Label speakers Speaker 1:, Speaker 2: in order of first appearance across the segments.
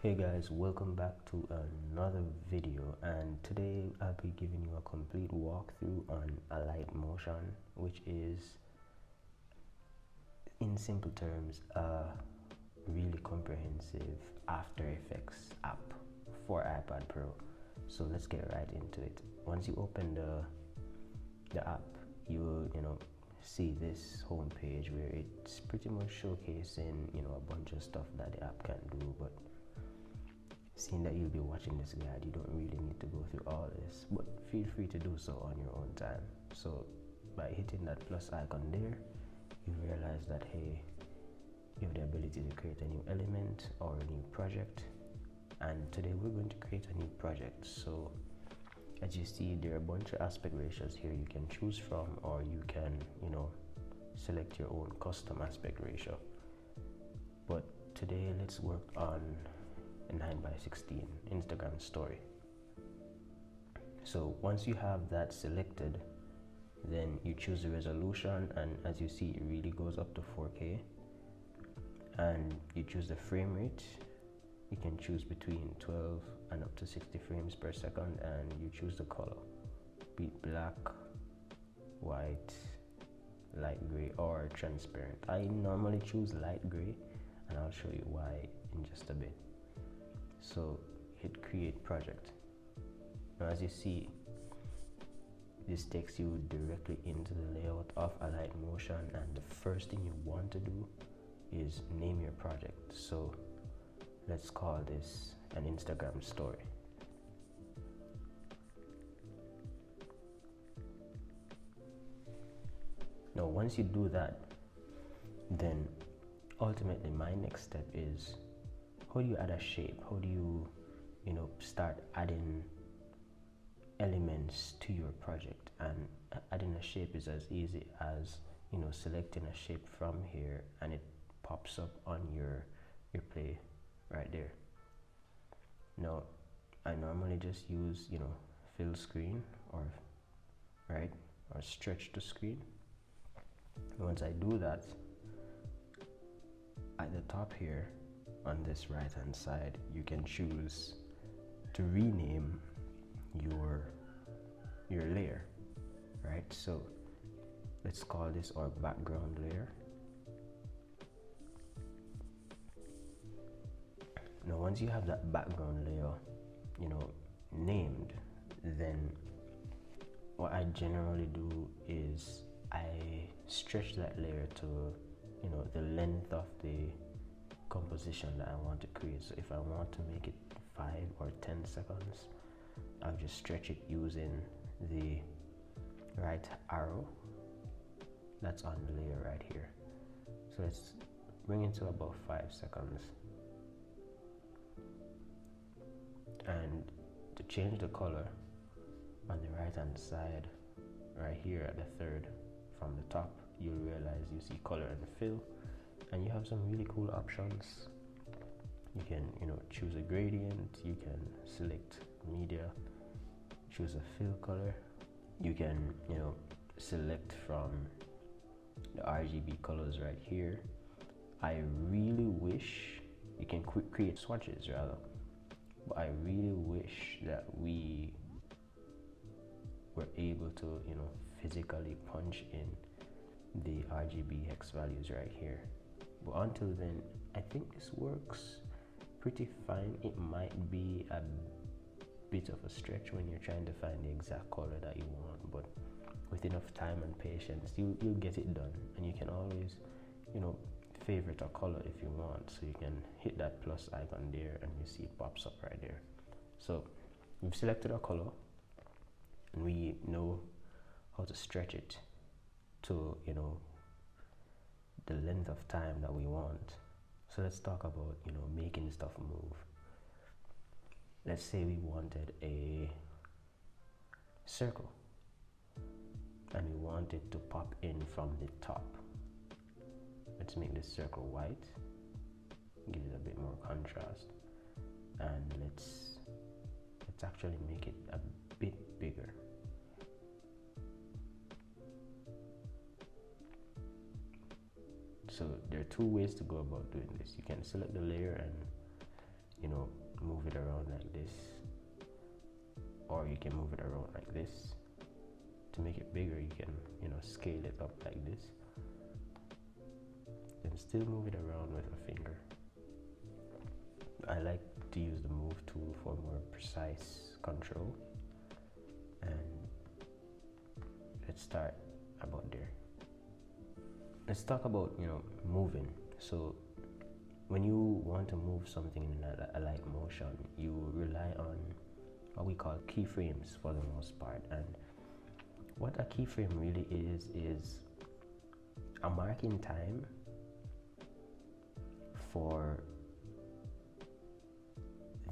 Speaker 1: Hey guys, welcome back to another video, and today I'll be giving you a complete walkthrough on Alight Motion, which is, in simple terms, a really comprehensive After Effects app for iPad Pro. So let's get right into it. Once you open the app, you will see this home page where it's pretty much showcasing a bunch of stuff that the app can do, but seeing that you'll be watching this guide, you don't really need to go through all this, but feel free to do so on your own time. So by hitting that plus icon there, you realize that hey, you have the ability to create a new element or a new project, and today we're going to create a new project. So as you see, there are a bunch of aspect ratios here you can choose from, or you can select your own custom aspect ratio. But today let's work on a 9:16 Instagram story. So once you have that selected, then you choose the resolution, and as you see, it really goes up to 4K. And you choose the frame rate. You can choose between 12 and up to 60 frames per second, and you choose the color, be it black, white, light gray, or transparent. I normally choose light gray, and I'll show you why in just a bit. So hit create project. Now as you see, this takes you directly into the layout of Alight Motion, and the first thing you want to do is name your project. So let's call this an Instagram story. Now once you do that, then ultimately my next step is, how do you add a shape? How do you start adding elements to your project? And adding a shape is as easy as selecting a shape from here, and it pops up on your play right there. Now I normally just use fill screen or stretch to screen. Once I do that, at the top here on this right hand side, you can choose to rename your layer, right? So let's call this our background layer. Now once you have that background layer named, then what I generally do is I stretch that layer to the length of the composition that I want to create. So if I want to make it 5 or 10 seconds, I'll just stretch it using the right arrow that's on the layer right here. So let's bring it to about 5 seconds. And to change the color, on the right hand side right here at the third from the top, you'll realize you see color and fill, and you have some really cool options. You can choose a gradient, you can select media, choose a fill color, you can select from the RGB colors right here. I really wish you can create swatches rather, but I really wish that we were able to physically punch in the RGB hex values right here. But until then, I think this works pretty fine. It might be a bit of a stretch when you're trying to find the exact color that you want, but with enough time and patience, you'll get it done. And you can always favorite a color if you want, so you can hit that plus icon there and you see it pops up right there. So we've selected a color, and we know how to stretch it to the length of time that we want. So let's talk about making stuff move. Let's say we wanted a circle, and we want it to pop in from the top. Let's make this circle white, give it a bit more contrast, and let's actually make it a bit bigger. So there are two ways to go about doing this. You can select the layer and it around like this, or you can move it around like this. To make it bigger, you can, scale it up like this, and still move it around with a finger. I like to use the move tool for more precise control. And let's start about there. Let's talk about, moving. So when you want to move something in a light motion, you rely on what we call keyframes for the most part. And what a keyframe really is a mark in time for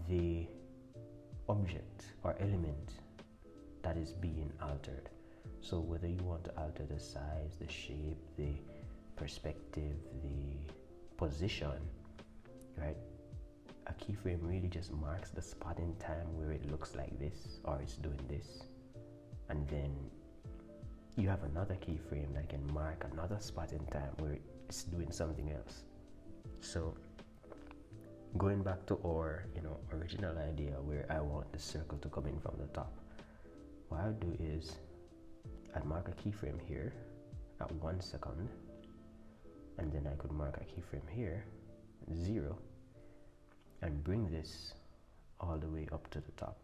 Speaker 1: the object or element that is being altered. So whether you want to alter the size, the shape, the perspective, the position, right? A keyframe really just marks the spot in time where it looks like this or it's doing this. And then you have another keyframe that can mark another spot in time where it's doing something else. So going back to our original idea where I want the circle to come in from the top, what I'll do is I'd mark a keyframe here at 1 second, and then I could mark a keyframe here, 0, and bring this all the way up to the top.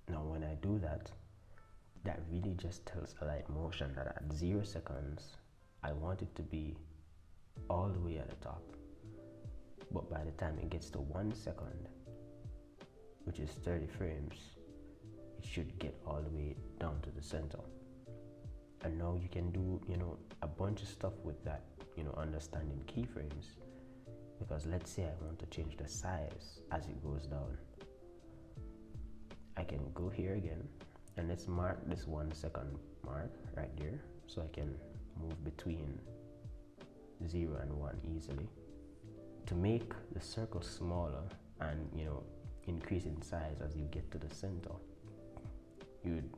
Speaker 1: Now when I do that, that really just tells a light motion that at 0 seconds, I want it to be all the way at the top. But by the time it gets to 1 second, which is 30 frames, it should get all the way down to the center. And now you can do, a bunch of stuff with that, understanding keyframes. Because let's say I want to change the size as it goes down. I can go here again, and let's mark this 1 second mark right there, so I can move between 0 and 1 easily. To make the circle smaller and, increase in size as you get to the center, you'd,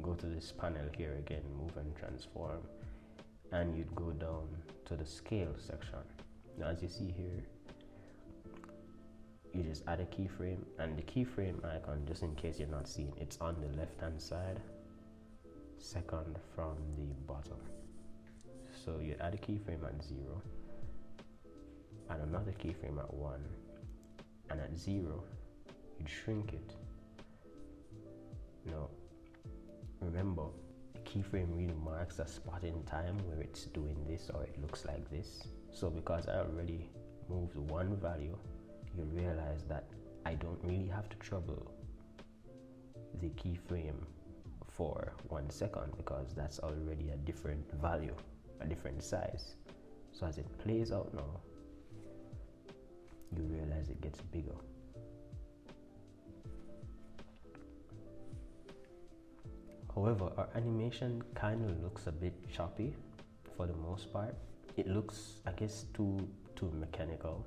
Speaker 1: go to this panel here again, move and transform, and you'd go down to the scale section. Now as you see here, you just add a keyframe, and the keyframe icon, just in case you're not seeing, it's on the left hand side, second from the bottom. So you add a keyframe at 0, and another keyframe at 1, and at 0 you'd shrink it. Now remember, the keyframe really marks a spot in time where it's doing this or it looks like this. So because I already moved one value, you realize that I don't really have to trouble the keyframe for 1 second, because that's already a different value, a different size. So as it plays out now, you realize it gets bigger. However, our animation kind of looks a bit choppy for the most part. It looks, I guess, too mechanical.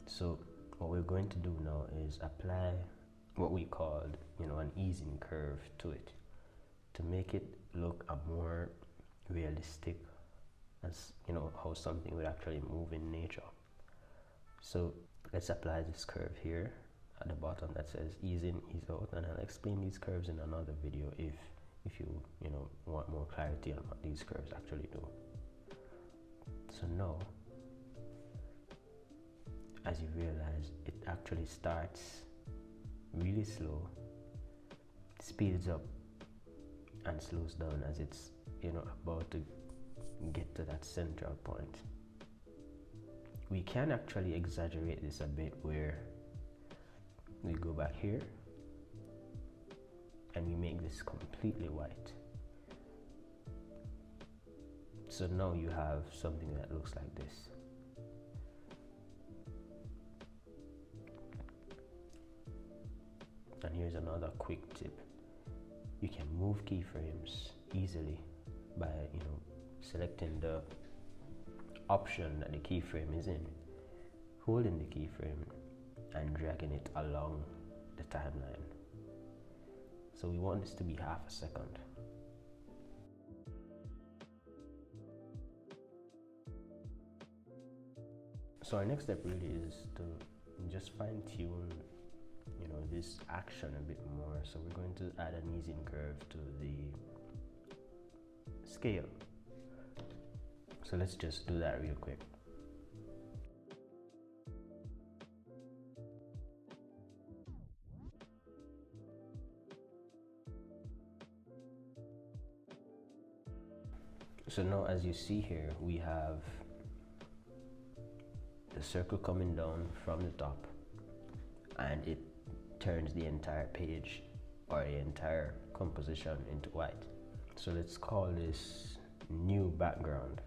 Speaker 1: So what we're going to do now is apply what we called, an easing curve to it, to make it look a more realistic, as how something would actually move in nature. So let's apply this curve here at the bottom that says ease in, ease out, and I'll explain these curves in another video if you want more clarity on what these curves actually do. So now, as you realize, it actually starts really slow, speeds up and slows down as it's about to get to that central point. We can actually exaggerate this a bit, where we go back here and we make this completely white. So now you have something that looks like this. And here's another quick tip. You can move keyframes easily by selecting the option that the keyframe is in, holding the keyframe and dragging it along the timeline. So we want this to be half a second. So our next step really is to just fine tune, this action a bit more. So we're going to add an easing curve to the scale. So let's just do that real quick. So now, as you see here, we have the circle coming down from the top, and it turns the entire page or the entire composition into white. So let's call this new background.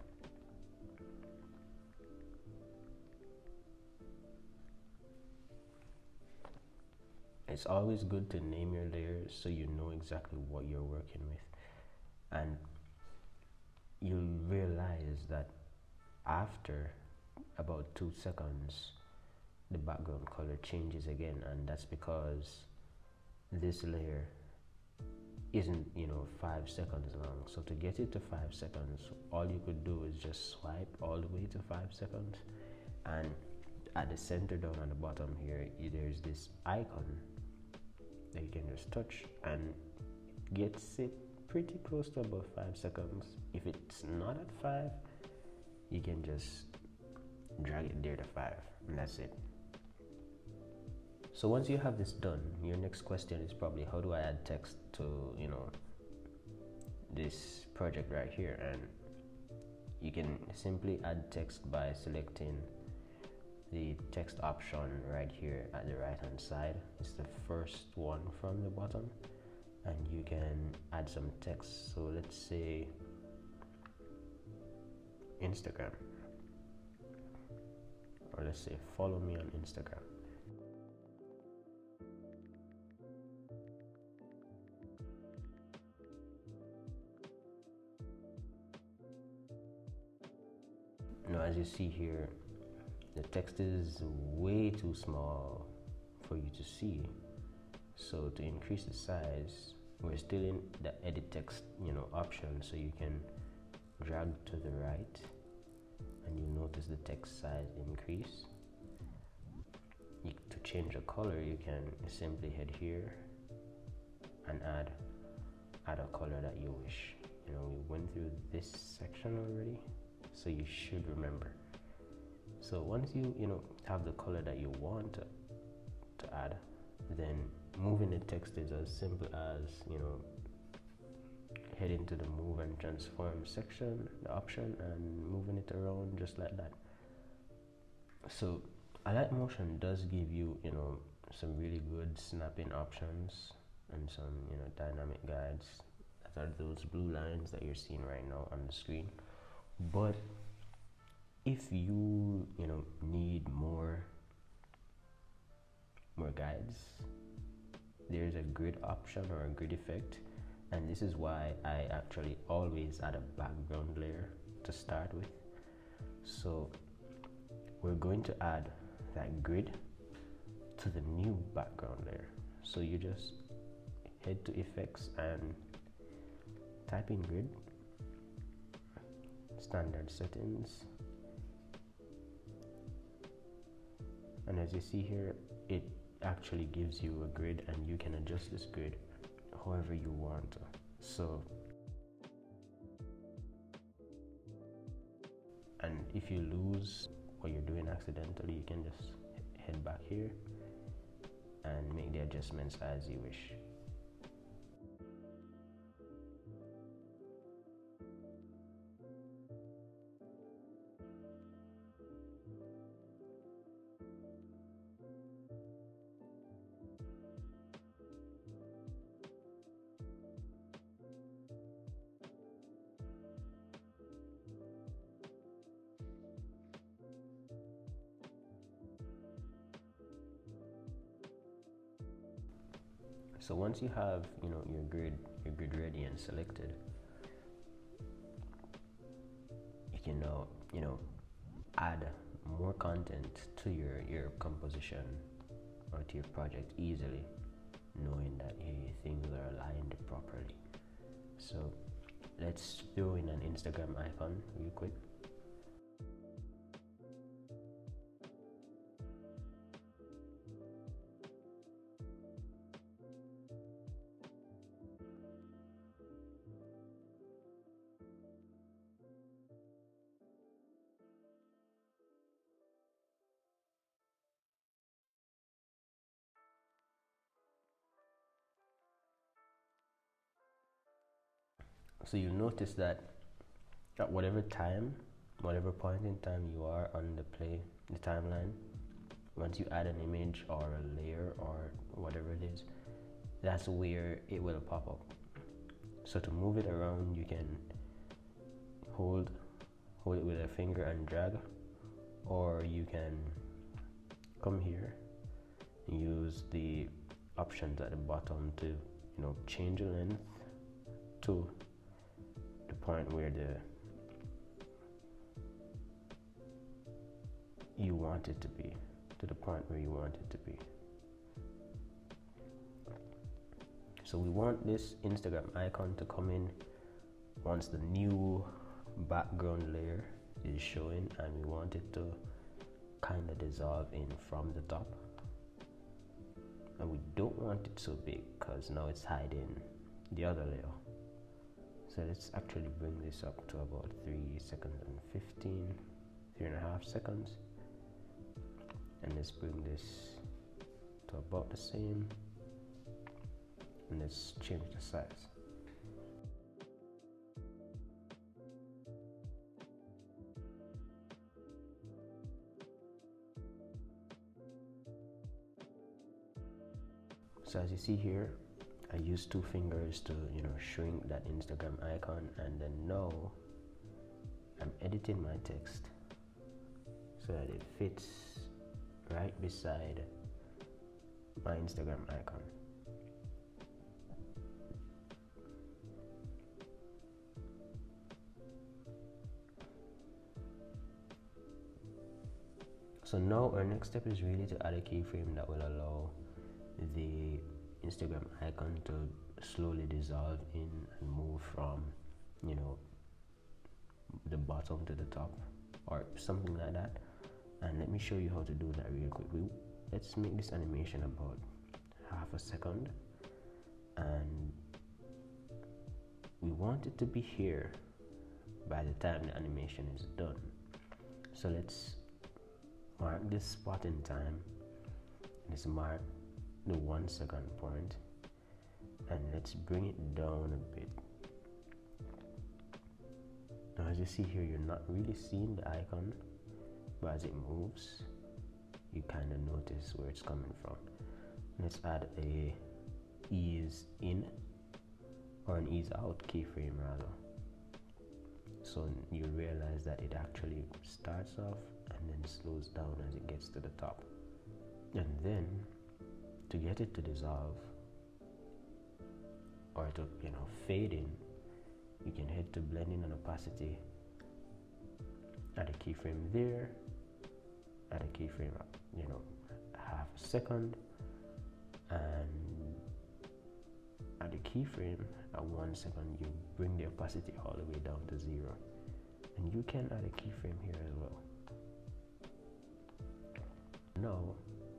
Speaker 1: It's always good to name your layers so you know exactly what you're working with, and you'll realize that after about 2 seconds the background color changes again, and that's because this layer isn't 5 seconds long. So to get it to 5 seconds, all you could do is just swipe all the way to 5 seconds, and at the center down on the bottom here there's this icon that you can just touch and gets it pretty close to about 5 seconds. If it's not at 5, you can just drag it there to 5, and that's it. So once you have this done, your next question is probably, how do I add text to this project right here? And you can simply add text by selecting the text option right here at the right hand side. It's the first one from the bottom, and you can add some text. So let's say Instagram, or let's say follow me on Instagram. Now, as you see here, the text is way too small for you to see. So to increase the size, we're still in the edit text option, so you can drag to the right and you notice the text size increase. To change the color, you can simply head here and add a color that you wish. We went through this section already, so you should remember. So once you have the color that you want to add, then moving the text is as simple as heading to the move and transform section, the option, and moving it around just like that. So AlightMotion does give you some really good snapping options and some dynamic guides. That are those blue lines that you're seeing right now on the screen. But if you need more guides, there's a grid option or a grid effect, and this is why I actually always add a background layer to start with. So we're going to add that grid to the new background layer. So you just head to effects and type in grid, standard settings, and as you see here, it actually gives you a grid, and you can adjust this grid however you want. So, and if you lose what you're doing accidentally, you can just head back here and make the adjustments as you wish. So once you have your grid ready and selected, you can now add more content to your composition or to your project easily, knowing that things are aligned properly. So let's throw in an Instagram icon real quick. So you'll notice that at whatever point in time you are on the timeline, once you add an image or a layer or whatever it is, that's where it will pop up. So to move it around, you can hold it with a finger and drag, or you can come here and use the options at the bottom to change the length to the point where you want it to be, So we want this Instagram icon to come in once the new background layer is showing, and we want it to kind of dissolve in from the top. And we don't want it so big because now it's hiding the other layer. So let's actually bring this up to about 3 seconds and 3.5 seconds. And let's bring this to about the same. And let's change the size. So as you see here, I use 2 fingers to shrink that Instagram icon, and then now I'm editing my text so that it fits right beside my Instagram icon. So now our next step is really to add a keyframe that will allow the Instagram icon to slowly dissolve in and move from the bottom to the top or something like that. And let me show you how to do that real quick. Let's make this animation about 1/2 second, and we want it to be here by the time the animation is done. So let's mark this spot in time. Let's mark the 1 second point, and let's bring it down a bit. Now as you see here, you're not really seeing the icon, but as it moves, you kind of notice where it's coming from. Let's add a ease in or an ease out keyframe rather. So you realize that it actually starts off and then slows down as it gets to the top. And then to get it to dissolve or to fade in, you can head to blending and opacity, add a keyframe there, add a keyframe up 1/2 second, and add a keyframe at 1 second. You bring the opacity all the way down to 0, and you can add a keyframe here as well. Now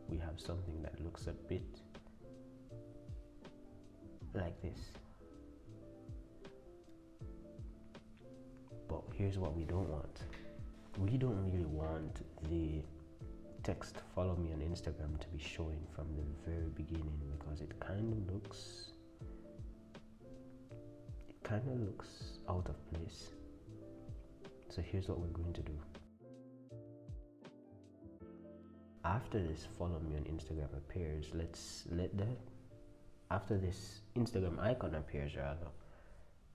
Speaker 1: we have something that looks a bit like this. But here's what we don't want. We don't really want the text "follow me on Instagram" to be showing from the very beginning, because it kind of looks out of place. So here's what we're going to do. After this "follow me on Instagram" appears, after this Instagram icon appears rather,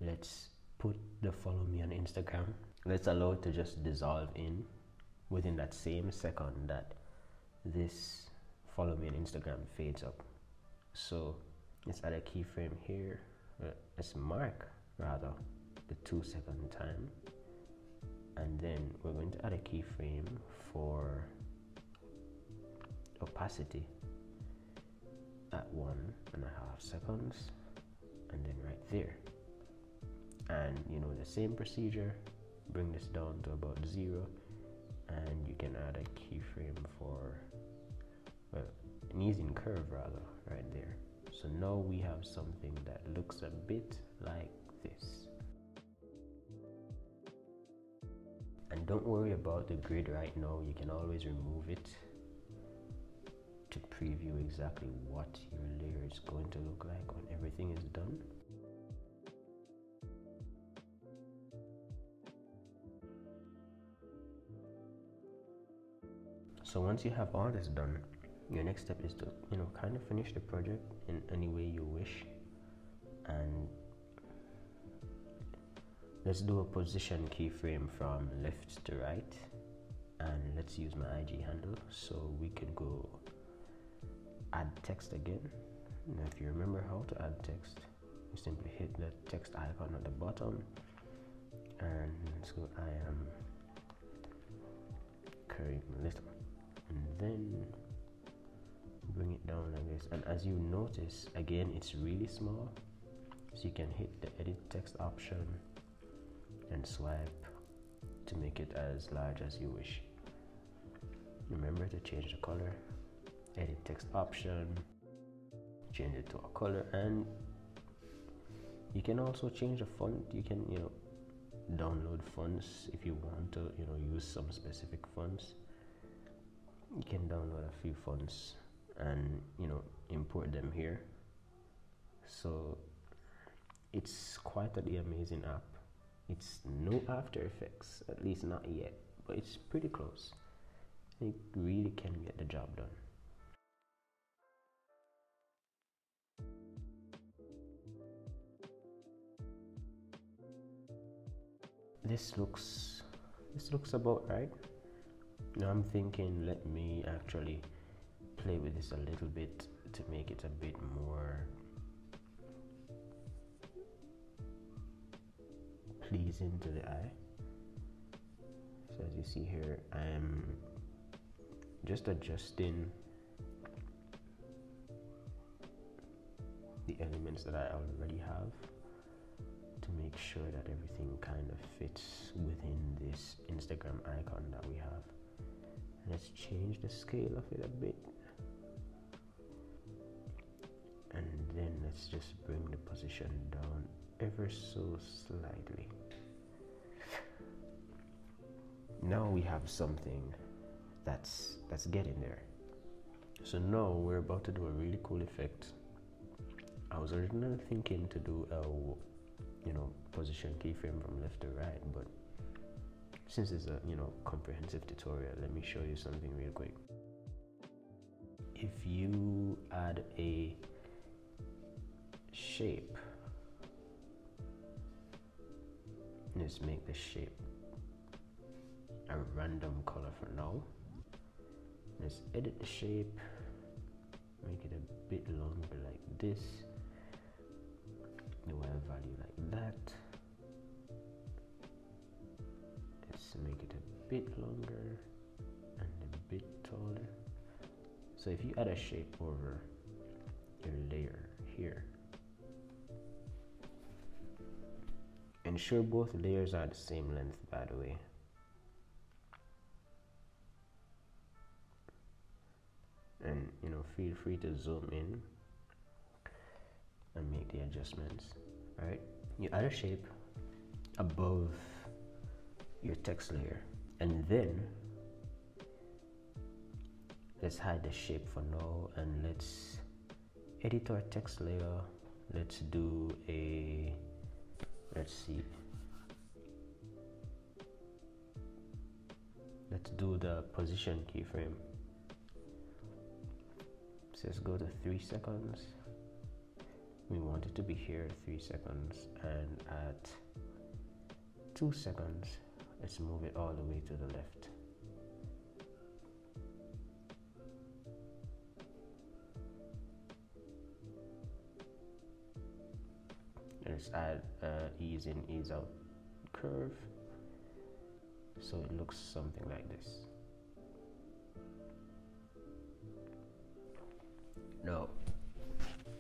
Speaker 1: let's put the "follow me on Instagram." Let's allow it to just dissolve in within that same second that this "follow me on Instagram" fades up. So let's add a keyframe here. Let's mark rather the 2 second time, and then we're going to add a keyframe for opacity at 1.5 seconds, and then right there. And the same procedure, bring this down to about 0, and you can add a keyframe for an easing curve rather right there. So now we have something that looks a bit like this. And don't worry about the grid right now, you can always remove it to preview exactly what your layer is going to look like when everything is done. So once you have all this done, your next step is to, kind of finish the project in any way you wish. And let's do a position keyframe from left to right. And let's use my IG handle, so we can go add text again. Now if you remember how to add text, you simply hit the text icon at the bottom, and let's go I am Kareem Little, and then bring it down like this. And as you notice, again, it's really small, so you can hit the edit text option and swipe to make it as large as you wish. Remember to change the color, edit text option, change it to a color, and you can also change the font. You can download fonts if you want to use some specific fonts. You can download a few fonts and import them here. So it's quite an amazing app. It's no After Effects, at least not yet, but it's pretty close. It really can get the job done. This looks about right. Now I'm thinking, let me actually play with this a little bit to make it a bit more pleasing to the eye. So as you see here, I'm just adjusting the elements that I already have to make sure that everything kind of fits within this Instagram icon that we have. Let's change the scale of it a bit, and then let's just bring the position down ever so slightly. Now we have something that's getting there. So now we're about to do a really cool effect. I was originally thinking to do a position keyframe from left to right, but since it's a comprehensive tutorial, let me show you something real quick. If you add a shape, let's make the shape a random color for now. Let's edit the shape, make it a bit longer like this, do a value like that. Let's make it a bit longer and a bit taller. So if you add a shape over your layer here, ensure both layers are the same length, by the way. And feel free to zoom in and make the adjustments. All right, you add a shape above your text layer, and then let's hide the shape for now, and let's edit our text layer. Let's do a, let's do the position keyframe. So let's go to 3 seconds. We want it to be here 3 seconds, and at 2 seconds, let's move it all the way to the left. Let's add ease in, ease out curve, so it looks something like this.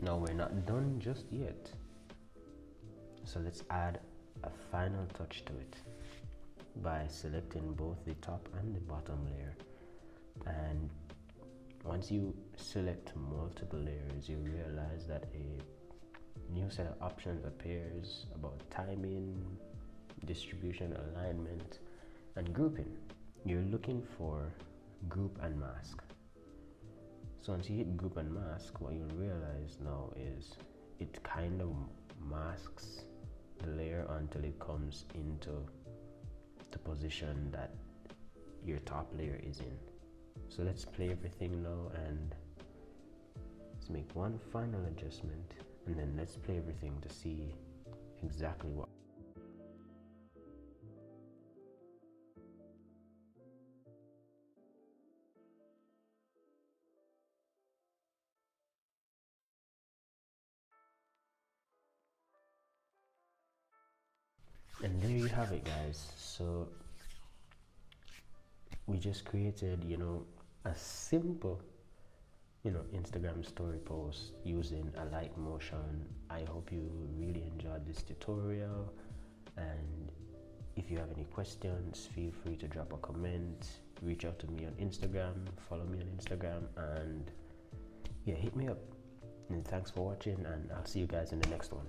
Speaker 1: No, we're not done just yet. So let's add a final touch to it by selecting both the top and the bottom layer. And once you select multiple layers, you realize that a new set of options appears about timing, distribution, alignment, and grouping. You're looking for group and mask. So once you hit group and mask, what you'll realize now is it kind of masks the layer until it comes into the position that your top layer is in. So let's play everything now and let's make one final adjustment, and then let's play everything to see exactly what. And there you have it, guys. So we just created, a simple, Instagram story post using a light motion. I hope you really enjoyed this tutorial, and if you have any questions, feel free to drop a comment, reach out to me on Instagram, follow me on Instagram, and yeah, hit me up. And thanks for watching, and I'll see you guys in the next one.